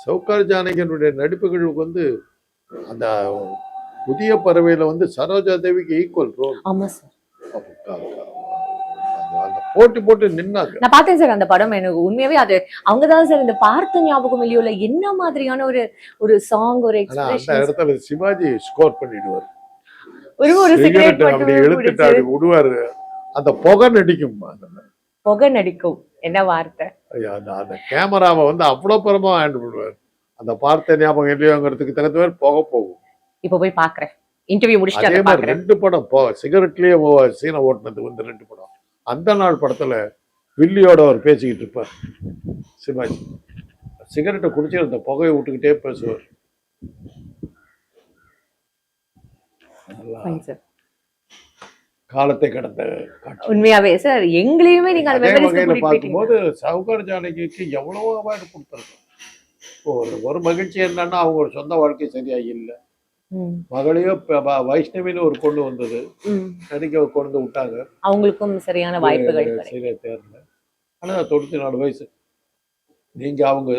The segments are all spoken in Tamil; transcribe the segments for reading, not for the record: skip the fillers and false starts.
சவுகார் ஜானகியனுடைய நடிப்புகளுக்கு வந்து அந்த புதிய பறவையில வந்து சரோஜா தேவிக்கு ஈக்குவல் ரோல். ஆமா சார், அந்த போட்டி போட்டு நின்னாங்க. நான் பார்த்தேன் சார் அந்த படம். எனக்கு உண்மையாவே அது அவங்கதான் சார் இந்த பார்த்த ஞாபகம் இல்லையோல என்ன மாதிரியான ஒரு ஒரு சாங், ஒரு ஆனா அந்த எக்ஸ்பிரஷன், இடத்துல சிவாஜி ஸ்கோர் பண்ணிடுவார். ஒரு சிகரெட் சிகரெட் அப்படி மட்டும் எடுத்துட்டு அப்படி விடுவாரு. அந்த புகை நடிக்கும். புகை நடிக்கும். என்ன வார்த்தை! அந்த கேமராவை வந்து அவ்வளவு புறமா ஹேண்டில் பண்ணுவார். அந்த பார்த்த ஞாபகம் இல்லையோங்கிறதுக்கு தகுந்த மாதிரி புகை போகும். இப்ப போய் பாக்குறேன், இன்டர்வியூ முடிச்சுட்டு அதே அதை மாதிரி பாக்குறேன். 2 படம் சிகரெட்லயே சீனை ஓட்டுனது வந்து 2 படம். அந்த நாள் படத்துல வில்லியோட அவர் பேசிக்கிட்டு இருப்பார் சிவாஜி. சிகரெட்டை குடிச்சு அந்த புகையை விட்டுக்கிட்டே பேசுவார். Fine, sir. காலத்தை கடந்த காட்சி. உண்மையாவே சார் எங்களையுமே நீங்க அந்த அதே மெமரிஸ்க்கு வகையில கூட்டிட்டு போயிட்டீங்க. பார்க்கும்போது சவுகார் ஜானகிக்கு எவ்வளவோ அவார்டு கொடுத்துருக்கோம். ஒரு மகிழ்ச்சி என்னன்னா அவங்க ஒரு சொந்த வாழ்க்கை சரியா இல்லை. மகளையோ வைஷ்ணவின்னு ஒரு பொண்ணு வந்தது, நடிக்க கொண்டு விட்டாங்க. அவங்களுக்கும் சரியான வாய்ப்புகள் சரியா தேர்ல. ஆனா 94 வயசு. நீங்க அவங்க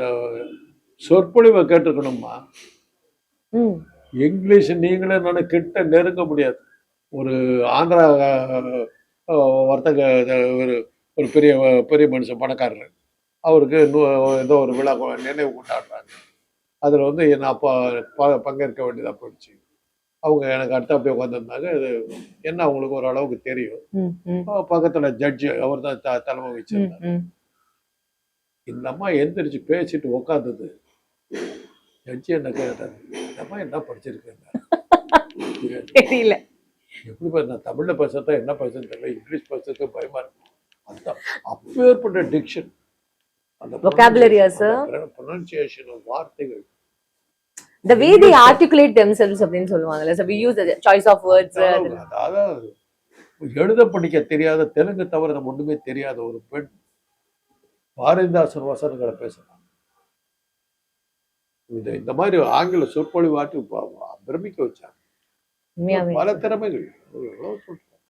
சொற்பொழிவை கேட்டிருக்கணுமா? இங்கிலீஷ் நீங்களே நான் கிட்ட நெருங்க முடியாது. ஒரு ஆந்திரா வர்த்தக ஒரு பெரிய பெரிய மனுஷன், பணக்காரர், அவருக்கு ஏதோ ஒரு விழா நினைவு கொண்டாடுறாங்க. அதில் வந்து நான் அப்போ பங்கேற்க வேண்டியதாக போயிடுச்சு. அவங்க எனக்கு அடுத்தாப்பே உட்காந்துருந்தாங்க. அது என்ன அவங்களுக்கு ஒரு அளவுக்கு தெரியும். பக்கத்தில் ஜட்ஜு அவர் தான் தலைமை வச்சிருந்தாங்க. இந்த அம்மா எந்திரிச்சு பேசிட்டு உட்காந்தது. ஜட்ஜி என்ன கேட்டாரு, இந்த அம்மா என்ன படிச்சிருக்கேன் தெரியல, எப்படி நான் தமிழ்ல பேசுறதா என்ன பேசுறது தெரியல, இங்கிலீஷ் பேசுறதுக்கு பயமா இருக்கு. அந்த அப்பேற்பட்ட டிக்ஷன், அந்த vocabulary sir, pronunciation வார்த்தைகள், the way they articulate themselves அப்படினு சொல்லுவாங்கல. so we use the choice of words. அதாவது எழுத படிக்க தெரியாத, தெலுங்கு தவிர நம்ம ஒண்ணுமே தெரியாத ஒரு பெண் பாரதிதாசன் வசனங்களை பேசலாம். இந்த மாதிரி ஆங்கில சொற்பொழிவாட்டி பிரமிக்க வச்சாங்க. பல திறமைகள்.